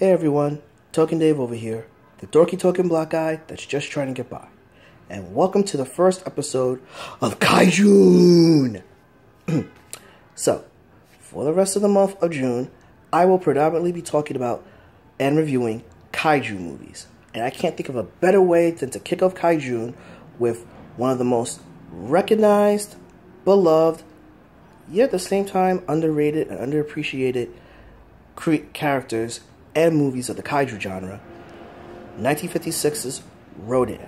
Hey everyone, Token Dave over here, the dorky token black guy that's just trying to get by. And welcome to the first episode of Kaijus! So, for the rest of the month of June, I will predominantly be talking about and reviewing kaiju movies. And I can't think of a better way than to kick off Kaijus with one of the most recognized, beloved, yet at the same time underrated and underappreciated characters and movies of the kaiju genre, 1956's Rodan.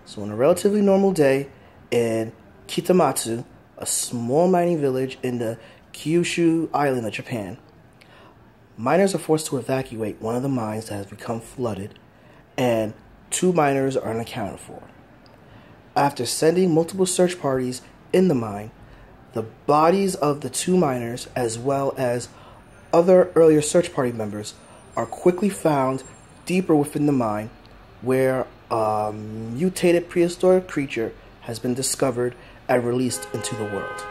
So on a relatively normal day in Kitamatsu, a small mining village in the Kyushu island of Japan, miners are forced to evacuate one of the mines that has become flooded, and 2 miners are unaccounted for. After sending multiple search parties in the mine, the bodies of the 2 miners, as well as other earlier search party members, are quickly found deeper within the mine, where a mutated prehistoric creature has been discovered and released into the world.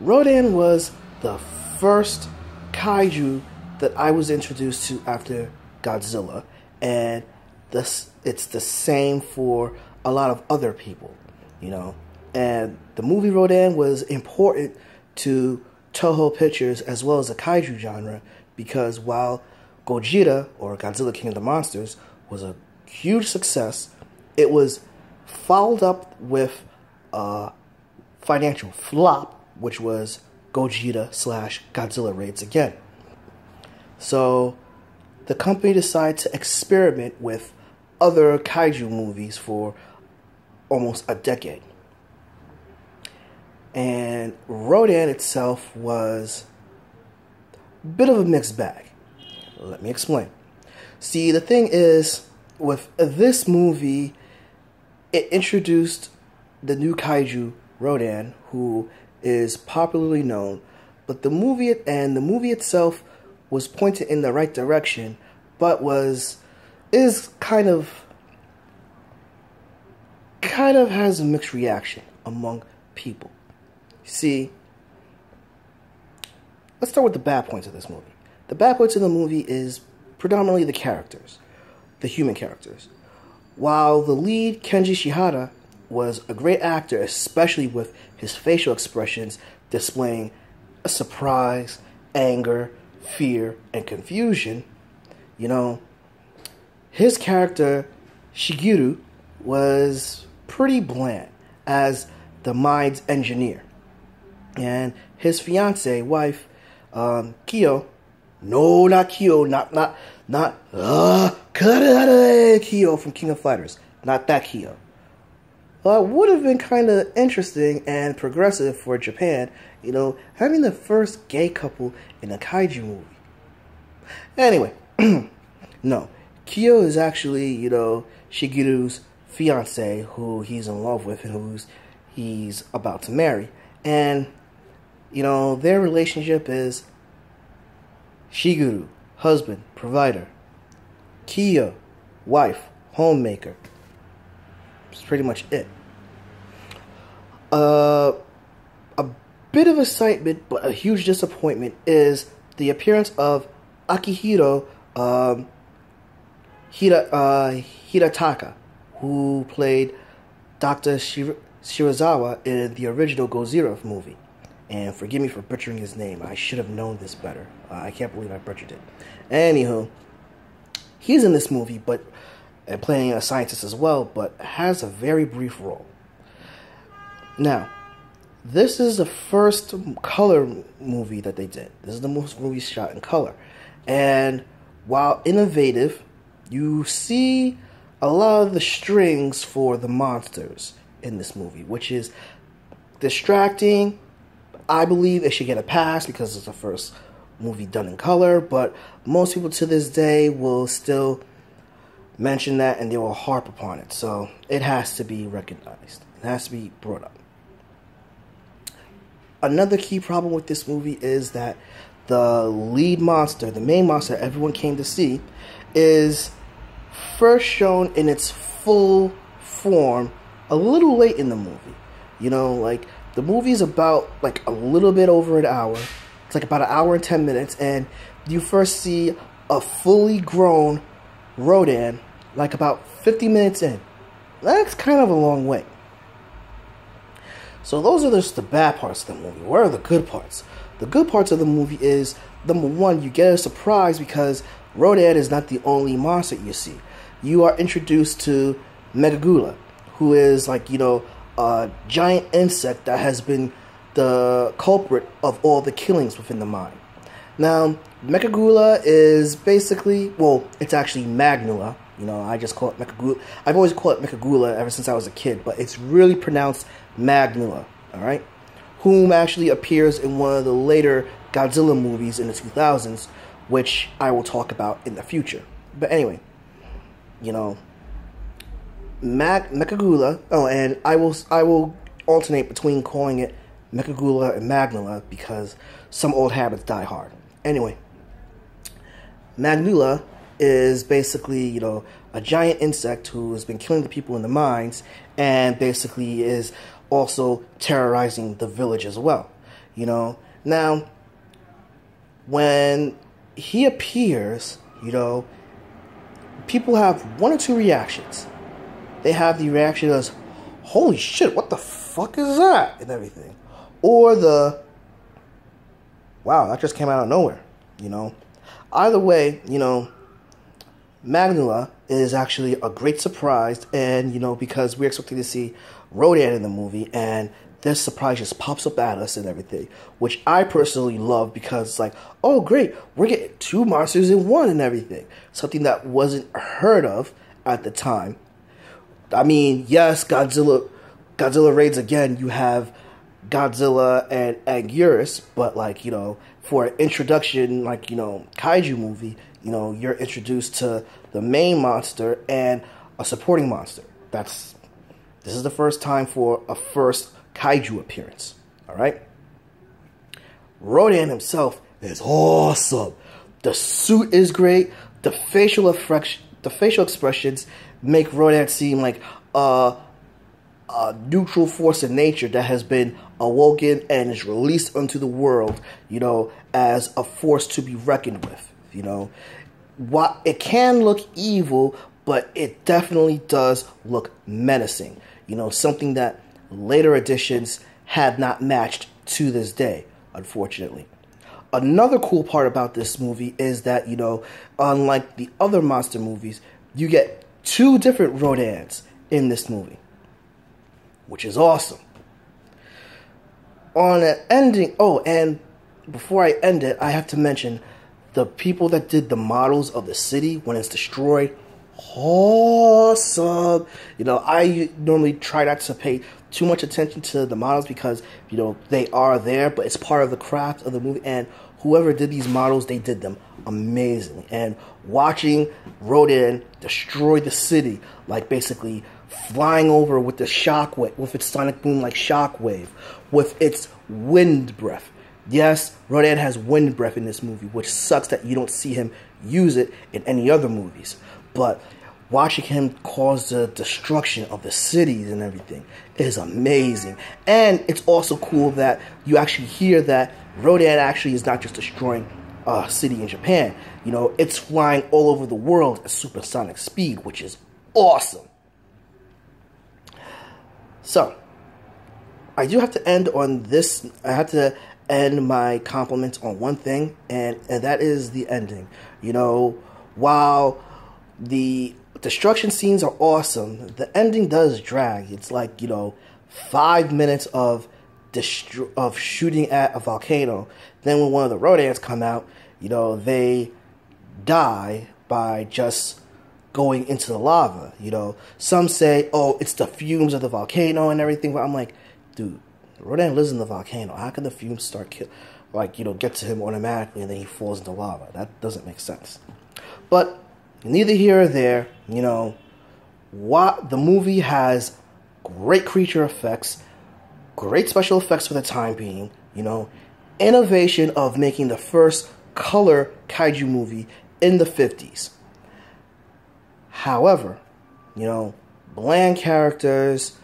Rodan was the first kaiju that I was introduced to after Godzilla, and it's the same for a lot of other people, you know. And the movie Rodan was important to Toho Pictures as well as the kaiju genre, because while Gojira, or Godzilla King of the Monsters, was a huge success, it was followed up with a financial flop, which was Gojira/Godzilla Raids Again. So the company decided to experiment with other kaiju movies for almost a decade. And Rodan itself was a bit of a mixed bag. Let me explain. See, the thing is, with this movie, it introduced the new kaiju, Rodan, who is popularly known, but the movie itself was pointed in the right direction, but is kind of has a mixed reaction among people. See, let's start with the bad points of this movie. The bad points of the movie is predominantly the characters, the human characters. While the lead, Kenji Shihara, was a great actor, especially with his facial expressions displaying a surprise, anger, fear, and confusion, you know, his character, Shigeru, was pretty bland as the mine's engineer. And his fiancée, wife, Kyo, no, not Kyo, cut it out of there, Kyo from King of Fighters, not that Kyo. Would have been kind of interesting and progressive for Japan, you know, having the first gay couple in a kaiju movie. Anyway, no, Kyo is actually, you know, Shigeru's fiancée, who he's in love with and who he's about to marry. And, you know, their relationship is Shigeru, husband, provider. Kyo, wife, homemaker. That's pretty much it. A bit of excitement, but a huge disappointment is the appearance of Akihiro Hirataka, who played Dr. Shirazawa in the original Gojira movie. And forgive me for butchering his name. I should have known this better. I can't believe I butchered it. Anywho, he's in this movie, and playing a scientist as well, but has a very brief role. Now, this is the first color movie that they did. This is the most movie shot in color. And while innovative, you see a lot of the strings for the monsters in this movie, which is distracting. I believe it should get a pass because it's the first movie done in color, but most people to this day will still mention that and they will harp upon it. So it has to be recognized. It has to be brought up. Another key problem with this movie is that the lead monster, the main monster everyone came to see, is first shown in its full form a little late in the movie. You know, like, the movie's about, like, a little bit over an hour. It's like about an hour and 10 minutes, and you first see a fully grown Rodan like about 50 minutes in. That's kind of a long way. So those are just the bad parts of the movie. What are the good parts? The good parts of the movie is, number one, you get a surprise because Rodan is not the only monster you see. You are introduced to Megagula, who is like, a giant insect that has been the culprit of all the killings within the mine. Now, Megagula is basically, well, it's actually Magnula. I just call it Megagula. I've always called it Megagula ever since I was a kid, but it's really pronounced Magnula, alright? Whom actually appears in one of the later Godzilla movies in the 2000s, which I will talk about in the future. But anyway, Megagula, and I will alternate between calling it Megagula and Magnula because some old habits die hard. Anyway, Magnula is basically, a giant insect who has been killing the people in the mines and basically is also terrorizing the village as well. Now, when he appears, people have one or two reactions. They have the reaction as, holy shit, what the fuck is that? And everything. Or the, wow, that just came out of nowhere, Either way, Magnula is actually a great surprise, and, because we're expecting to see Rodan in the movie, and this surprise just pops up at us and everything, which I personally love because it's like, oh great, we're getting two monsters in one and everything. Something that wasn't heard of at the time. I mean, yes, Godzilla raids again, you have Godzilla and Anguirus, but for an introduction, kaiju movie, you're introduced to the main monster and a supporting monster. This is the first time for a first kaiju appearance. Alright? Rodan himself is awesome. The suit is great. The facial expressions make Rodan seem like a neutral force in nature that has been awoken and is released unto the world, as a force to be reckoned with. What it can look evil, but it definitely does look menacing. Something that later editions had not matched to this day, unfortunately. Another cool part about this movie is that, unlike the other monster movies, you get two different Rodans in this movie, which is awesome. On an ending, and before I end it, I have to mention the people that did the models of the city when it's destroyed. Awesome. I normally try not to pay too much attention to the models because, they are there, but it's part of the craft of the movie, and whoever did these models, they did them amazing. And watching Rodan destroy the city, like basically flying over with the shockwave, with its sonic boom like shockwave, with its wind breath. Yes, Rodan has wind breath in this movie, which sucks that you don't see him use it in any other movies. But watching him cause the destruction of the cities and everything is amazing. And it's also cool that you actually hear that Rodan actually is not just destroying a city in Japan. It's flying all over the world at supersonic speed, which is awesome. So, I do have to end on this. I have to end my compliments on one thing, and that is the ending. While the destruction scenes are awesome, the ending does drag. It's like, 5 minutes of shooting at a volcano. Then when one of the Rodans come out, they die by just going into the lava. Some say, oh, it's the fumes of the volcano and everything, but I'm like, dude, Rodan lives in the volcano. How can the fumes start get to him automatically and then he falls into lava? That doesn't make sense. But neither here or there, what the movie has great creature effects, great special effects for the time being, innovation of making the first color kaiju movie in the 50s. However, bland characters,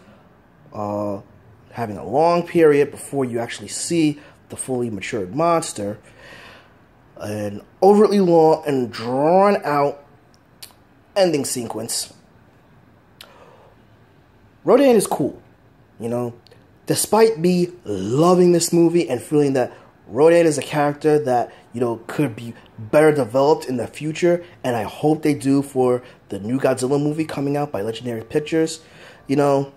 having a long period before you actually see the fully matured monster, an overtly long and drawn out ending sequence. Rodan is cool, you know. Despite me loving this movie and feeling that Rodan is a character that, you know, could be better developed in the future, and I hope they do for the new Godzilla movie coming out by Legendary Pictures, you know,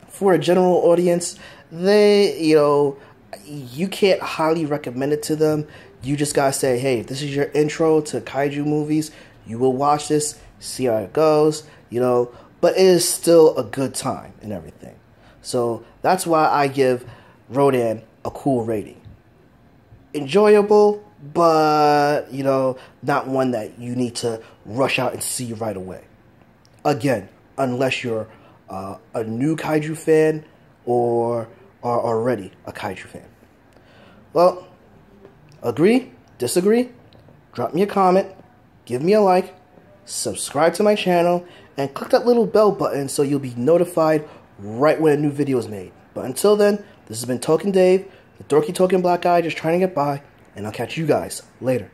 for a general audience, you can't highly recommend it to them. You just gotta say, hey, if this is your intro to kaiju movies, you will watch this, see how it goes, you know, but it is still a good time and everything. So that's why I give Rodan a cool rating. Enjoyable, but, you know, not one that you need to rush out and see right away. Again, unless you're a new kaiju fan or are already a kaiju fan. Well, agree, disagree, drop me a comment, give me a like, subscribe to my channel, and click that little bell button so you'll be notified right when a new video is made. But until then, this has been Token Dave, the dorky token black guy just trying to get by, and I'll catch you guys later.